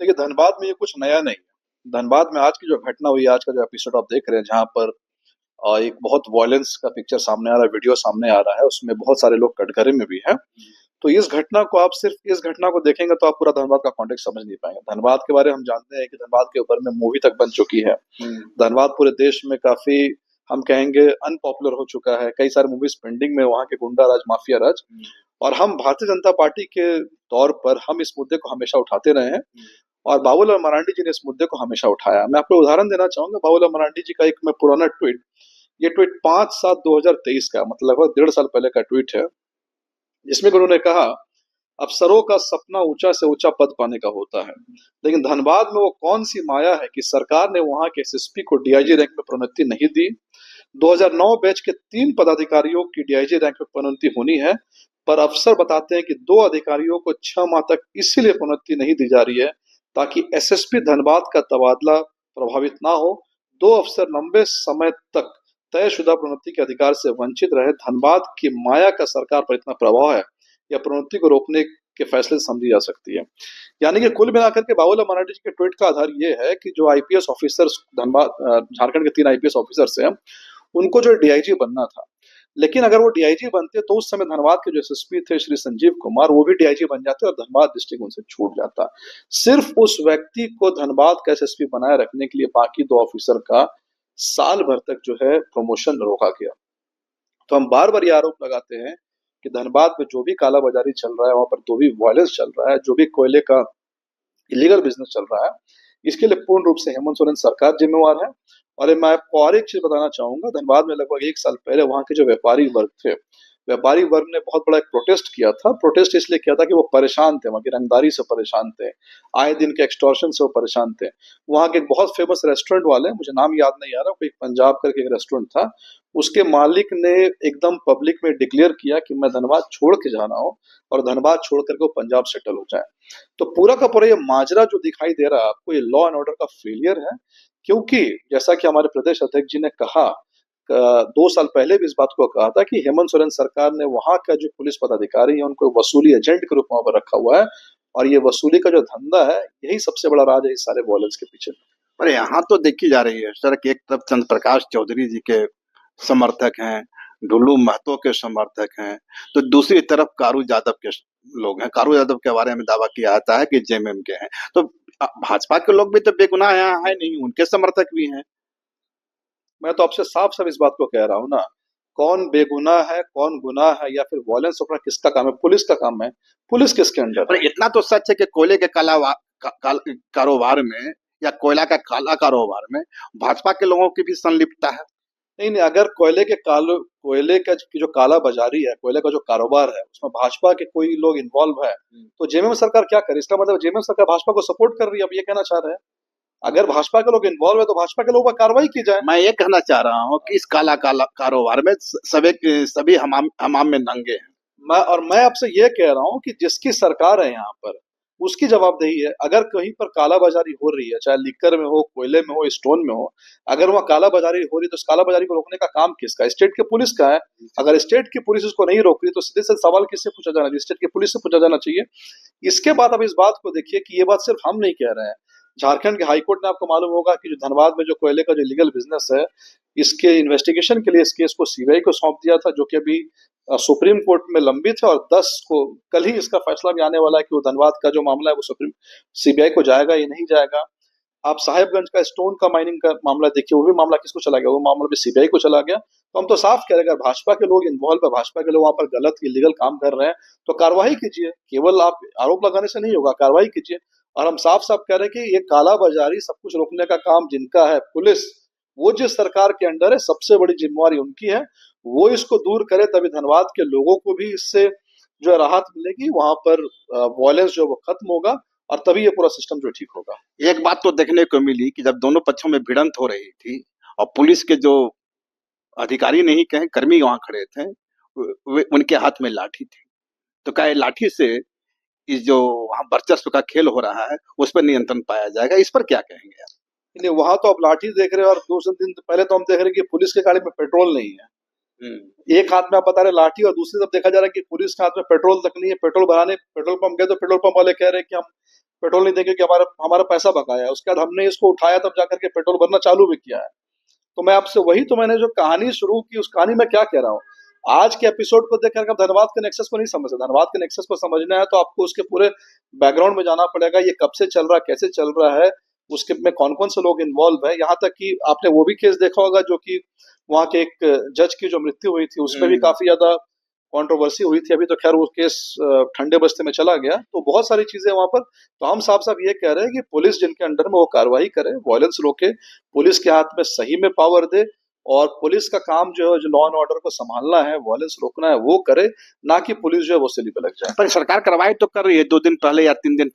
देखिए, धनबाद में ये कुछ नया नहीं है। धनबाद में आज की जो घटना हुई, आज का जो एपिसोड आप देख रहे हैं, जहाँ पर एक बहुत वॉयलेंस का पिक्चर सामने आ रहा है, वीडियो सामने आ रहा है, उसमें बहुत सारे लोग कटघरे में भी हैं। तो इस घटना को आप सिर्फ इस घटना को देखेंगे तो आप पूरा धनबाद का कॉन्टेक्स्ट समझ नहीं पाएंगे। धनबाद के बारे में हम जानते हैं कि धनबाद के ऊपर में मूवी तक बन चुकी है। धनबाद पूरे देश में काफी, हम कहेंगे, अनपॉपुलर हो चुका है। कई सारे मूवीज पेंडिंग में, वहाँ के गुंडा राज, माफिया राज। और हम भारतीय जनता पार्टी के तौर पर हम इस मुद्दे को हमेशा उठाते रहे हैं और बाबूलाल मरांडी जी ने इस मुद्दे को हमेशा उठाया। मैं आपको उदाहरण देना चाहूंगा बाबूलाल मरांडी जी का एक मैं पुराना ट्वीट, ये ट्वीट 5/7/2023 का, मतलब लगभग 1.5 साल पहले का ट्वीट है, जिसमें उन्होंने कहा, अफसरों का सपना ऊंचा से ऊंचा पद पाने का होता है, लेकिन धनबाद में वो कौन सी माया है कि सरकार ने वहां के एसएसपी को डीआईजी रैंक में प्रोन्नति नहीं दी। 2009 बैच के 3 पदाधिकारियों की डीआईजी रैंक में प्रोन्नति होनी है, पर अफसर बताते हैं कि 2 अधिकारियों को 6 माह तक इसीलिए प्रोन्नति नहीं दी जा रही है ताकि एसएसपी धनबाद का तबादला प्रभावित ना हो। 2 अफसर लंबे समय तक तयशुदा प्रोन्नति के अधिकार से वंचित रहे। धनबाद की माया का सरकार पर इतना प्रभाव है या प्रोन्नति को रोकने के फैसले समझी जा सकती है। यानी कि कुल मिलाकर के बाबूलाल मरांडी जी के ट्वीट का आधार ये है कि जो आईपीएस ऑफिसर्स धनबाद, झारखंड के 3 आईपीएस ऑफिसर्स हैं, उनको जो डीआईजी बनना था, लेकिन अगर वो डीआईजी बनते तो उस समय धनबाद के जो एसएसपी थे श्री संजीव कुमार, वो भी डीआईजी बन जाते और धनबाद डिस्ट्रिक्ट उनसे छूट जाता। सिर्फ उस व्यक्ति को धनबाद का एसएसपी बनाए रखने के लिए बाकी 2 ऑफिसर का साल भर तक जो है प्रमोशन रोका गया। तो हम बार बार ये आरोप लगाते हैं कि धनबाद में जो भी काला बाजारी चल रहा है, वहां पर जो भी वायलेंस चल रहा है, जो भी कोयले का इलीगल बिजनेस चल रहा है, इसके लिए पूर्ण रूप से हेमंत सोरेन सरकार जिम्मेवार है। और मैं आपको और एक चीज बताना चाहूंगा, धनबाद में लगभग 1 साल पहले वहां के जो व्यापारी वर्ग थे, व्यापारी वर्ग ने बहुत बड़ा एक प्रोटेस्ट किया था। प्रोटेस्ट इसलिए किया था कि वो परेशान थे, वहां की रंगदारी से परेशान थे, आए दिन के एक्सटॉर्शन से वो परेशान थे। वहां के एक बहुत फेमस रेस्टोरेंट वाले, मुझे नाम याद नहीं आ रहा, कोई पंजाब करके एक रेस्टोरेंट था, उसके मालिक ने एकदम पब्लिक में डिक्लेयर किया कि मैं धनबाद छोड़ के जा रहा हूँ और धनबाद छोड़ करके वो पंजाब सेटल हो जाए। तो पूरा का पूरा ये माजरा जो दिखाई दे रहा है आपको, ये लॉ एंड ऑर्डर का फेलियर है। क्योंकि जैसा कि हमारे प्रदेश अध्यक्ष जी ने कहा, 2 साल पहले भी इस बात को कहा था कि हेमंत सोरेन सरकार ने वहां का जो पुलिस पदाधिकारी है उनको वसूली एजेंट के रूप में वहां पर रखा हुआ है, और ये वसूली का जो धंधा है, यही सबसे बड़ा राज है इस सारे वॉयलेंस के पीछे। पर यहाँ तो देखी जा रही है सर कि एक तरफ चंद्र प्रकाश चौधरी जी के समर्थक हैं, ढुल्लू महतो के समर्थक हैं, तो दूसरी तरफ कारू यादव के लोग हैं। कारू यादव के बारे में दावा किया जाता है कि जेएमएम के हैं, तो भाजपा के लोग भी तो बेगुनाह यहाँ है नहीं, उनके समर्थक भी हैं। मैं तो आपसे साफ साफ इस बात को कह रहा हूँ ना, कौन बेगुनाह है, कौन गुनाह है, या फिर वॉयलेंस रोकना किसका काम है? पुलिस का काम है। पुलिस किसके अंडर? पर इतना तो सच है कि कोयले के कारोबार में या कोयला का काला कारोबार में भाजपा के लोगों की भी संलिप्तता है। नहीं, अगर कोयले का की जो काला बाजारी है, कोयले का जो कारोबार है, उसमें भाजपा के कोई लोग इन्वॉल्व है, तो जेएमएम सरकार क्या करे? इसका मतलब जेएमएम सरकार भाजपा को सपोर्ट कर रही है, अब ये कहना चाह रहे हैं। अगर भाजपा के लोग इन्वॉल्व है तो भाजपा के लोगों पर कार्रवाई की जाए। मैं ये कहना चाह रहा हूँ कि इस काला कारोबार में सभी हमाम में नंगे हैं। मैं आपसे ये कह रहा हूँ कि जिसकी सरकार है यहाँ पर, उसकी जवाबदेही है। अगर कहीं पर काला बाजारी हो रही है, चाहे लिकर में हो, कोयले में हो, स्टोन में हो, अगर वहाँ काला बाजारी हो रही है तो उस काला बाजारी को रोकने का काम किसका? स्टेट के पुलिस का है। अगर स्टेट की पुलिस उसको नहीं रोक रही तो सीधे से सवाल किससे पूछा जाना चाहिए? स्टेट की पुलिस से पूछा जाना चाहिए। इसके बाद अब इस बात को देखिए कि ये बात सिर्फ हम नहीं कह रहे हैं, झारखंड के हाईकोर्ट ने, आपको मालूम होगा कि जो धनबाद में जो कोयले का जो लीगल बिजनेस है, इसके इन्वेस्टिगेशन के लिए इस केस को सीबीआई को सौंप दिया था, जो कि अभी सुप्रीम कोर्ट में लंबित है, और 10 को कल ही इसका फैसला भी आने वाला है कि वो धनबाद का जो मामला है वो सीबीआई को जाएगा या नहीं जाएगा। आप साहेबगंज का स्टोन का माइनिंग का मामला देखिए, वो भी मामला किसको चला गया? वो मामला भी सीबीआई को चला गया। तो हम तो साफ कह रहे हैं, अगर भाजपा के लोग इन्वॉल्व है, भाजपा के लोग वहां पर गलत इलीगल काम कर रहे हैं, तो कार्रवाई कीजिए। केवल आप आरोप लगाने से नहीं होगा, कार्रवाई कीजिए। और हम साफ साफ कह रहे हैं कि ये काला बाजारी सब कुछ रोकने का काम जिनका है, पुलिस, वो जिस सरकार के अंडर है, सबसे बड़ी जिम्मेवारी उनकी है। वो इसको दूर करे, तभी धनबाद के लोगों को भी इससे जो है राहत मिलेगी, वहां पर वॉयलेंस जो वो खत्म होगा, और तभी ये पूरा सिस्टम जो ठीक होगा। एक बात तो देखने को मिली कि जब दोनों पक्षों में भिड़ंत हो रही थी और पुलिस के जो अधिकारी नहीं कहें, कर्मी वहां खड़े थे, उनके हाथ में लाठी थी, तो क्या लाठी से इस जो वहां वर्चस्व का खेल हो रहा है उस पर नियंत्रण पाया जाएगा? इस पर क्या कहेंगे आप? वहां तो आप लाठी देख रहे हैं, और 2 दिन पहले तो हम देख रहे हैं कि पुलिस के गाड़ी में पेट्रोल नहीं है। एक हाथ में आप बता रहे लाठी और दूसरी तरफ देखा जा रहा है कि पुलिस के हाथ में पेट्रोल तक नहीं है। पेट्रोल भराने पेट्रोल पंप गए तो पेट्रोल पंप वाले कह रहे हैं कि हम पेट्रोल नहीं देंगे कि हमारा हमारा पैसा बकाया है। उसके बाद हमने इसको उठाया तब जाकर के पेट्रोल भरना चालू भी किया है। तो मैं आपसे वही तो मैंने जो कहानी शुरू की उस कहानी में क्या कह रहा हूँ, आज के एपिसोड को देखकर आप धनबाद के नेक्सस को नहीं समझ सकते। धनबाद के नेक्सस को समझना है तो आपको उसके पूरे बैकग्राउंड में जाना पड़ेगा, ये कब से चल रहा है, कैसे चल रहा है, उसके में कौन कौन से लोग इन्वॉल्व है। यहाँ तक कि आपने वो भी केस देखा होगा जो कि वहाँ के एक जज की जो मृत्यु हुई थी उसमें भी काफी ज्यादा कंट्रोवर्सी हुई थी। अभी तो खैर वो केस ठंडे बस्ते में चला गया। तो बहुत सारी चीजें वहां पर, तो हम साफ साफ ये कह रहे हैं कि पुलिस जिनके अंडर में वो कार्रवाई करे, वायलेंस रोके, पुलिस के हाथ में सही में पावर दे, और पुलिस का काम जो है, जो लॉ एंड ऑर्डर को संभालना है, वायलेंस रोकना है, वो करे, ना कि पुलिस जो है वो सिली पे लग जाए। पर सरकार कार्रवाई तो कर रही है, 2 दिन पहले या 3 दिन